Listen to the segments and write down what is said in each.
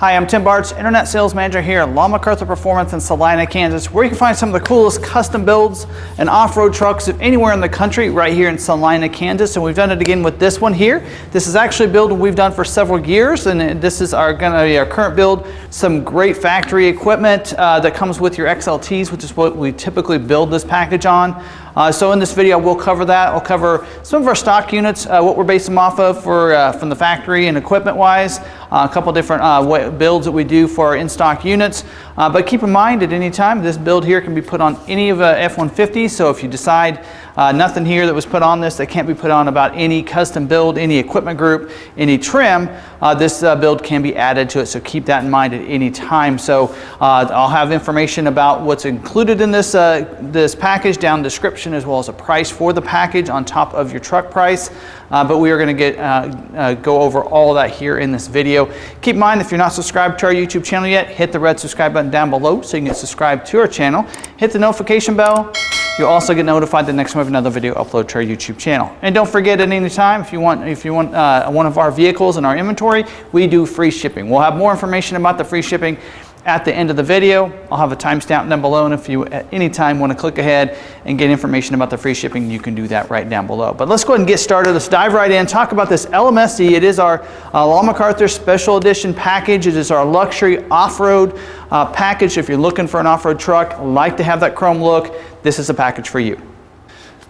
Hi, I'm Tim Bartz, Internet Sales Manager here at McArthur Performance in Salina, Kansas, where you can find some of the coolest custom builds and off-road trucks of anywhere in the country right here in Salina, Kansas. And we've done it again with this one here. This is actually a build we've done for several years, and this is going to be our current build. Some great factory equipment that comes with your XLTs, which is what we typically build this package on. So in this video, we'll cover that. I'll cover some of our stock units, what we're basing them off of from the factory and equipment-wise, a couple different builds that we do for our in-stock units. But keep in mind, at any time, this build here can be put on any of F-150. So if you decide nothing here that was put on this that can't be put on about any custom build, any equipment group, any trim, this build can be added to it. So keep that in mind at any time. So I'll have information about what's included in this this package down in the description, as well as a price for the package on top of your truck price. But we are going to go over all that here in this video. Keep in mind, if you're not subscribed to our YouTube channel yet, hit the red subscribe button down below so you can get subscribed to our channel. Hit the notification bell. You'll also get notified the next time we have another video upload to our YouTube channel. And don't forget, at any time, if you want one of our vehicles in our inventory, we do free shipping. We'll have more information about the free shipping at the end of the video. I'll have a timestamp down below, and if you at any time want to click ahead and get information about the free shipping, you can do that right down below. But let's go ahead and get started. Let's dive right in, talk about this Lmse. It is our McArthur Special Edition package. It is our luxury off-road package. If you're looking for an off-road truck, like to have that chrome look, this is a package for you.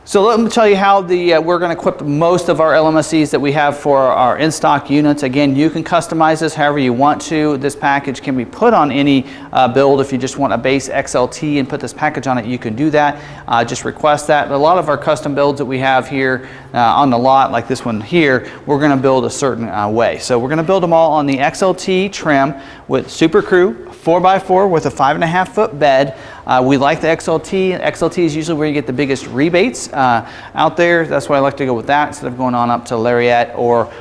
So let me tell you how we're going to equip most of our Lmses that we have for our in-stock units. Again, you can customize this however you want to. This package can be put on any build. If you just want a base XLT and put this package on it, you can do that. Just request that. But a lot of our custom builds that we have here on the lot, like this one here, we're going to build a certain way. So we're going to build them all on the XLT trim with Super Crew 4x4 with a 5.5-foot bed. We like the XLT. XLT is usually where you get the biggest rebates out there. That's why I like to go with that instead of going on up to Lariat or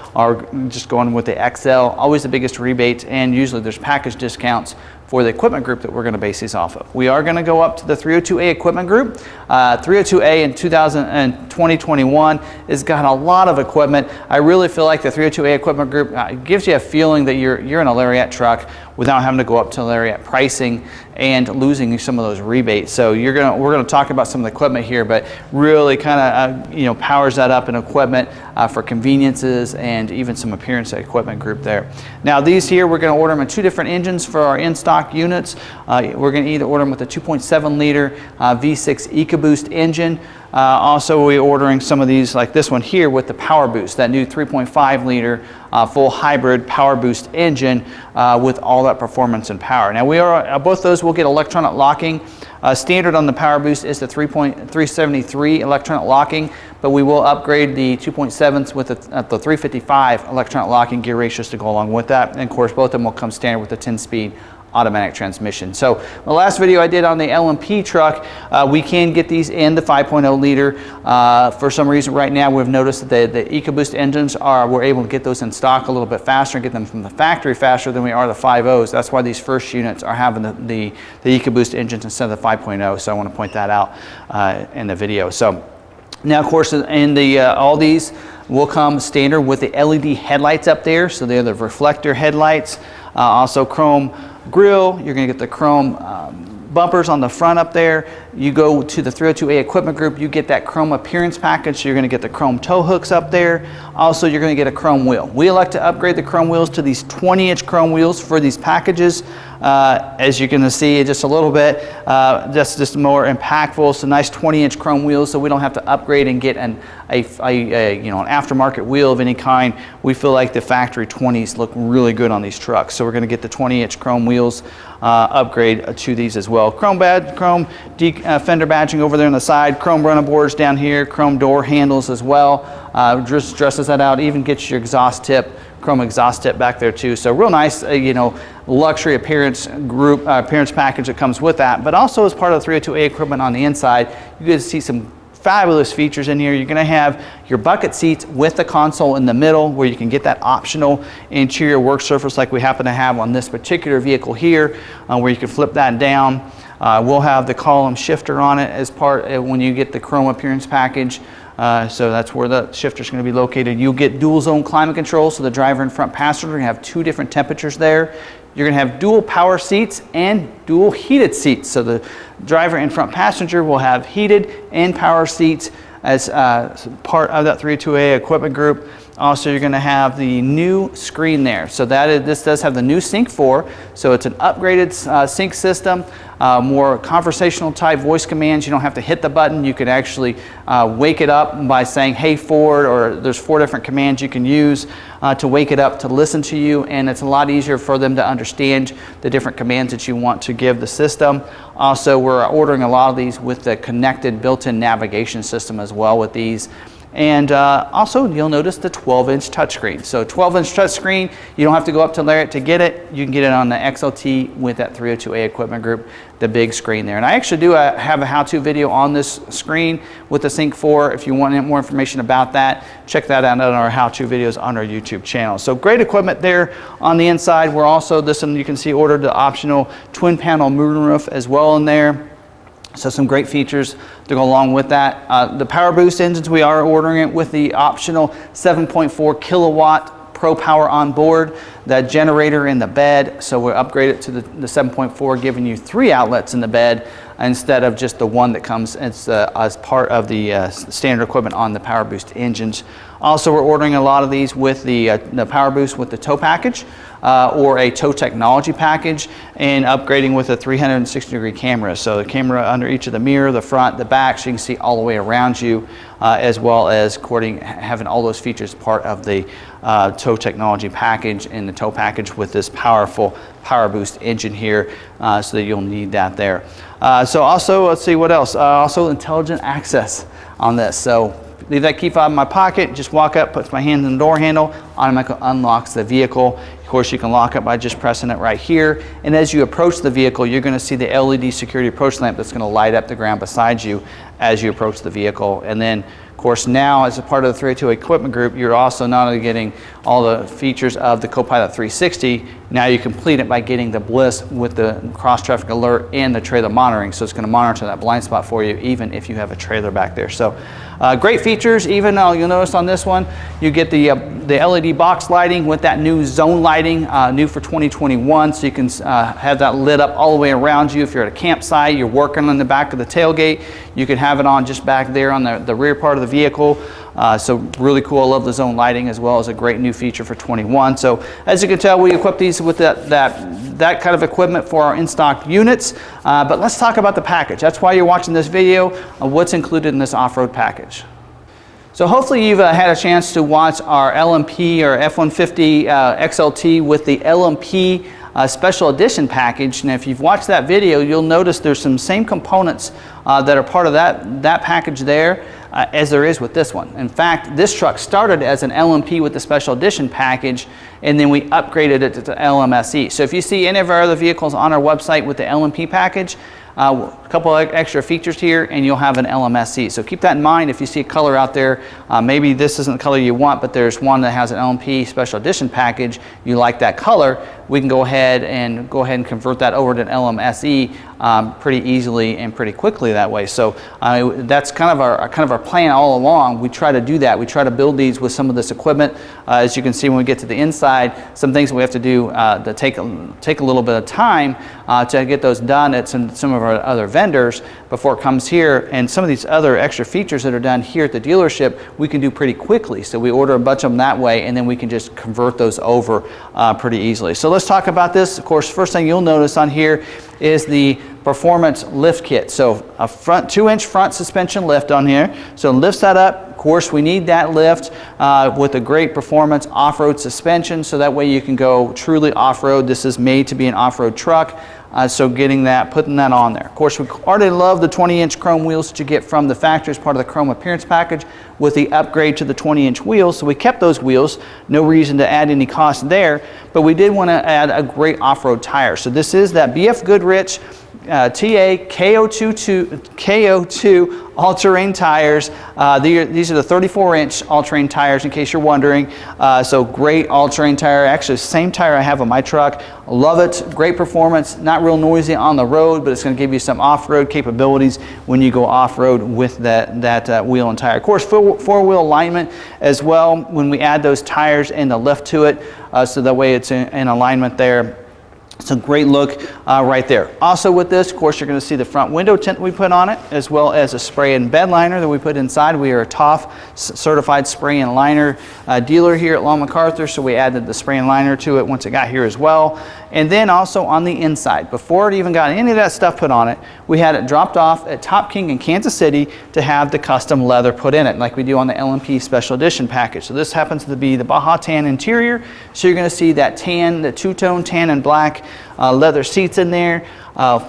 just going with the XL. Always the biggest rebates, and usually there's package discounts for the equipment group that we're going to base these off of. We are going to go up to the 302A equipment group. 302A in 2021 has got a lot of equipment. I really feel like the 302A equipment group gives you a feeling that you're in a Lariat truck without having to go up to Lariat pricing and losing some of those rebates. So we're going to talk about some of the equipment here, but really kind of powers that up in equipment for conveniences and even some appearance equipment group there. Now these here, we're going to order them in two different engines for our in-stock units. We're going to either order them with a 2.7 liter V6 EcoBoost engine. Also, we're ordering some of these, like this one here, with the Power Boost, that new 3.5 liter full hybrid Power Boost engine with all that performance and power. Now, both those will get electronic locking. Standard on the Power Boost is the 373 electronic locking, but we will upgrade the 2.7s with the 355 electronic locking gear ratios to go along with that. And of course, both of them will come standard with a 10-speed automatic transmission. So the last video I did on the LMP truck, we can get these in the 5.0 liter. For some reason right now we've noticed that the EcoBoost engines we're able to get those in stock a little bit faster and get them from the factory faster than we are the 5.0s. That's why these first units are having the EcoBoost engines instead of the 5.0. So I want to point that out in the video. So now, of course, in all these will come standard with the LED headlights up there. So they're the reflector headlights, also chrome grill. You're going to get the chrome bumpers on the front up there. You go to the 302A equipment group, you get that chrome appearance package. So you're going to get the chrome tow hooks up there. Also, you're going to get a chrome wheel. We like to upgrade the chrome wheels to these 20-inch chrome wheels for these packages. As you're going to see just a little bit, just more impactful. So nice 20-inch chrome wheels, so we don't have to upgrade and get an aftermarket wheel of any kind. We feel like the factory 20s look really good on these trucks. So we're going to get the 20-inch chrome wheels upgrade to these as well. Chrome fender badging over there on the side, chrome running boards down here, chrome door handles as well. Just dresses that out, even gets your exhaust tip, chrome exhaust tip back there too. So real nice, luxury appearance package that comes with that. But also as part of the 302A equipment on the inside, you get to see some fabulous features in here. You're going to have your bucket seats with the console in the middle where you can get that optional interior work surface like we happen to have on this particular vehicle here, where you can flip that down. We'll have the column shifter on it as part when you get the chrome appearance package. So that's where the shifter is going to be located. You'll get dual zone climate control, so the driver and front passenger are going to have 2 different temperatures there. You're going to have dual power seats and dual heated seats. So the driver and front passenger will have heated and power seats as part of that 302A equipment group. Also, you're going to have the new screen there. So this does have the new Sync 4. So it's an upgraded sync system, more conversational type voice commands. You don't have to hit the button. You can actually wake it up by saying, "Hey Ford," or there's 4 different commands you can use to wake it up to listen to you. And it's a lot easier for them to understand the different commands that you want to give the system. Also, we're ordering a lot of these with the connected built-in navigation system as well with these. And also, you'll notice the 12-inch touchscreen. So 12-inch touchscreen, you don't have to go up to Lariat to get it. You can get it on the XLT with that 302A equipment group, the big screen there. And I actually do have a how-to video on this screen with the Sync 4. If you want more information about that, check that out on our how-to videos on our YouTube channel. So great equipment there on the inside. We're also, this one you can see, ordered the optional twin panel moonroof as well in there. So some great features to go along with that. The Power Boost engines, we are ordering it with the optional 7.4 kilowatt Pro Power on board, that generator in the bed. So we'll upgrade it to the 7.4, giving you 3 outlets in the bed instead of just the one that comes as part of the standard equipment on the Power Boost engines. Also, we're ordering a lot of these with the Power Boost with the tow package or a tow technology package, and upgrading with a 360-degree camera. So the camera under each of the mirror, the front, the back, so you can see all the way around you, as well as having all those features part of the tow technology package and the tow package with this powerful Power Boost engine here, so that you'll need that there. So also, let's see what else. Also intelligent access on this. So leave that key fob in my pocket, just walk up, puts my hand in the door handle, automatically unlocks the vehicle. Of course, you can lock it by just pressing it right here. And as you approach the vehicle, you're going to see the LED security approach lamp that's going to light up the ground beside you as you approach the vehicle. And then, of course, now as a part of the 302 equipment group, you're also not only getting all the features of the Copilot 360, now you complete it by getting the Bliss with the cross traffic alert and the trailer monitoring. So it's going to monitor that blind spot for you even if you have a trailer back there. So great features. Even you'll notice on this one, you get the LED box lighting with that new zone lighting, new for 2021. So you can have that lit up all the way around you. If you're at a campsite, you're working on the back of the tailgate, you can have it on just back there on the rear part of the vehicle. So really cool. I love the zone lighting, as well as a great new feature for 21. So as you can tell, we equip these with that kind of equipment for our in-stock units. But let's talk about the package. That's why you're watching this video, what's included in this off-road package. So hopefully you've had a chance to watch our LMP or F-150 XLT with the LMP special edition package. And if you've watched that video, you'll notice there's some same components that are part of that package there as there is with this one. In fact, this truck started as an LMP with the special edition package, and then we upgraded it to Lmse. So if you see any of our other vehicles on our website with the LMP package, a couple of extra features here, and you'll have an Lmse. So keep that in mind. If you see a color out there, maybe this isn't the color you want, but there's one that has an LMP special edition package, you like that color, we can go ahead and convert that over to an Lmse pretty easily and pretty quickly that way. So that's kind of our plan all along. We try to do that. We try to build these with some of this equipment. As you can see when we get to the inside, some things we have to do that take a little bit of time to get those done at some of our other vendors before it comes here. And some of these other extra features that are done here at the dealership, we can do pretty quickly. So we order a bunch of them that way, and then we can just convert those over pretty easily. So let's talk about this. Of course, first thing you'll notice on here is the performance lift kit. So a 2-inch front suspension lift on here. So it lifts that up. Of course, we need that lift with a great performance off-road suspension, so that way you can go truly off-road. This is made to be an off-road truck. So putting that on there. Of course, we already love the 20-inch chrome wheels that you get from the factory as part of the chrome appearance package with the upgrade to the 20-inch wheels. So we kept those wheels, no reason to add any cost there, but we did want to add a great off-road tire. So this is that BF Goodrich TA KO2 all-terrain tires. These are the 34-inch all-terrain tires, in case you're wondering. So great all-terrain tire. Actually, same tire I have on my truck. Love it. Great performance. Not real noisy on the road, but it's going to give you some off-road capabilities when you go off-road with that wheel and tire. Of course, four-wheel alignment as well when we add those tires and the lift to it, so that way it's in alignment there. It's a great look right there. Also with this, of course, you're going to see the front window tint we put on it, as well as a spray and bed liner that we put inside. We are a Toff certified spray and liner dealer here at McArthur, so we added the spray and liner to it once it got here as well. And then also on the inside, before it even got any of that stuff put on it, we had it dropped off at Top King in Kansas City to have the custom leather put in it, like we do on the Lmse Special Edition package. So this happens to be the Baja Tan interior, so you're going to see that tan, the two-tone tan and black leather seats in there,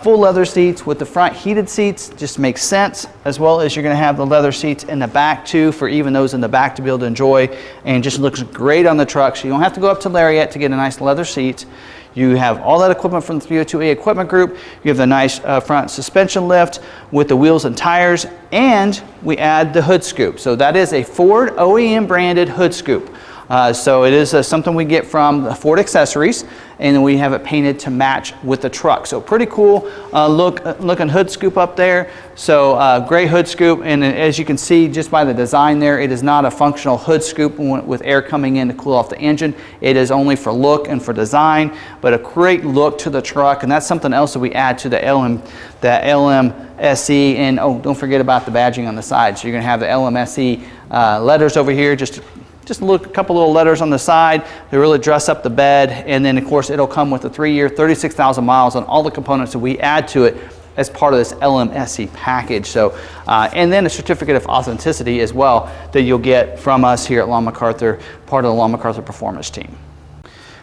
full leather seats with the front heated seats. Just makes sense, as well as you're going to have the leather seats in the back too, for even those in the back to be able to enjoy, and just looks great on the truck. So you don't have to go up to Lariat to get a nice leather seat. You have all that equipment from the 302A equipment group. You have the nice front suspension lift with the wheels and tires, and we add the hood scoop. So that is a Ford OEM branded hood scoop. So it is something we get from the Ford Accessories, and then we have it painted to match with the truck. So pretty cool looking hood scoop up there. So great hood scoop, and as you can see just by the design there, it is not a functional hood scoop with air coming in to cool off the engine. It is only for look and for design, but a great look to the truck, and that's something else that we add to the Lmse. And oh, don't forget about the badging on the side. So you're going to have the Lmse letters over here, just a couple little letters on the side to really dress up the bed. And then of course it'll come with a 3-year, 36,000 miles on all the components that we add to it as part of this Lmse package. So, and then a certificate of authenticity as well that you'll get from us here at McArthur, part of the McArthur Performance team.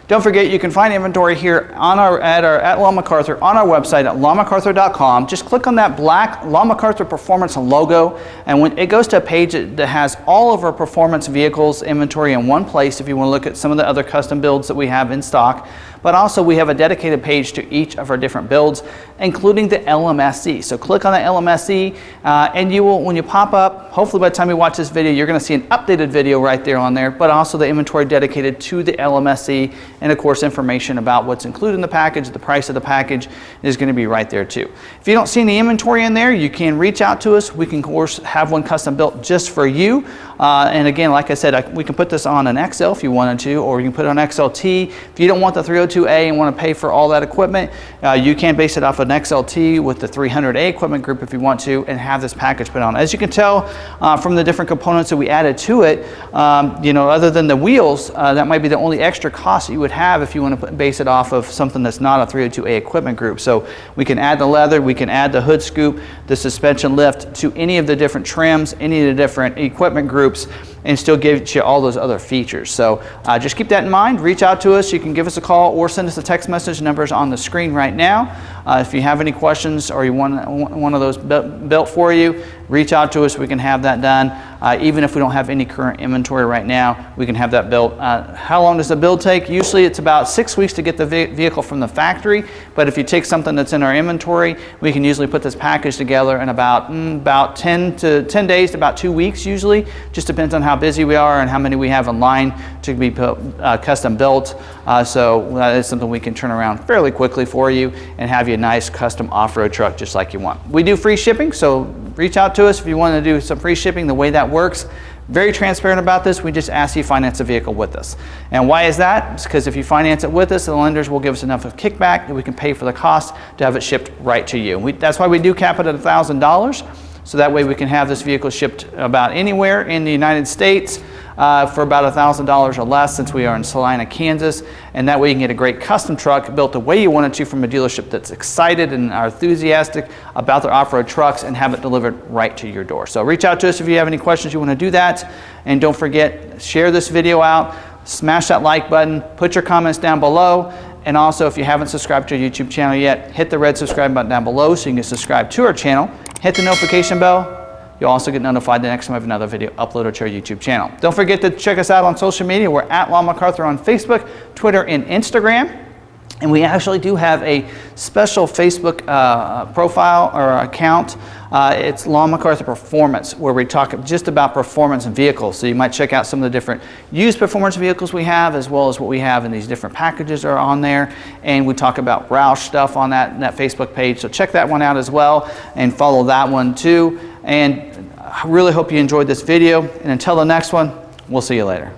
Don't forget, you can find inventory here on at McArthur on our website at lmcarthur.com. Just click on that black McArthur Performance logo, and when it goes to a page that has all of our performance vehicles inventory in one place if you want to look at some of the other custom builds that we have in stock. But also we have a dedicated page to each of our different builds, including the Lmse. So click on the Lmse, and you will, when you pop up, hopefully by the time you watch this video, you're going to see an updated video right there on there, but also the inventory dedicated to the Lmse, and of course information about what's included in the package, the price of the package is going to be right there too. If you don't see any inventory in there, you can reach out to us. We can of course have one custom built just for you. And again, like I said, we can put this on an XL if you wanted to, or you can put it on XLT. If you don't want the 302A and want to pay for all that equipment, you can base it off an XLT with the 300A equipment group if you want to, and have this package put on. As you can tell from the different components that we added to it, you know, other than the wheels, that might be the only extra cost that you would have if you want to base it off of something that's not a 302A equipment group. So we can add the leather, we can add the hood scoop, the suspension lift to any of the different trims, any of the different equipment groups, and still give you all those other features. So just keep that in mind. Reach out to us. You can give us a call or send us a text message. Numbers on the screen right now. If you have any questions or you want one of those built for you, reach out to us. We can have that done. Even if we don't have any current inventory right now, we can have that built. How long does the build take? Usually it's about 6 weeks to get the vehicle from the factory, but if you take something that's in our inventory, we can usually put this package together in about 10 days to about 2 weeks usually. Just depends on how busy we are and how many we have in line to be custom built. So that is something we can turn around fairly quickly for you and have you a nice custom off-road truck just like you want. We do free shipping, so reach out to us if you want to do some free shipping. The way that works, very transparent about this, we just ask you finance a vehicle with us. And why is that? It's because if you finance it with us, the lenders will give us enough of kickback that we can pay for the cost to have it shipped right to you. That's why we do cap it at $1,000, so that way we can have this vehicle shipped about anywhere in the United States for about $1,000 or less, since we are in Salina, Kansas, and that way you can get a great custom truck built the way you want it to from a dealership that's excited and are enthusiastic about their off-road trucks, and have it delivered right to your door. So reach out to us if you have any questions you want to do that, and don't forget, share this video out, smash that like button, put your comments down below, and also if you haven't subscribed to our YouTube channel yet, hit the red subscribe button down below so you can subscribe to our channel, hit the notification bell. You'll also get notified the next time I have another video uploaded to our YouTube channel. Don't forget to check us out on social media. We're at McArthur on Facebook, Twitter, and Instagram. And we actually do have a special Facebook profile or account. It's McArthur Performance, where we talk just about performance in vehicles. So you might check out some of the different used performance vehicles we have, as well as what we have in these different packages are on there. And we talk about Roush stuff on that Facebook page. So check that one out as well and follow that one too. And I really hope you enjoyed this video. And until the next one, we'll see you later.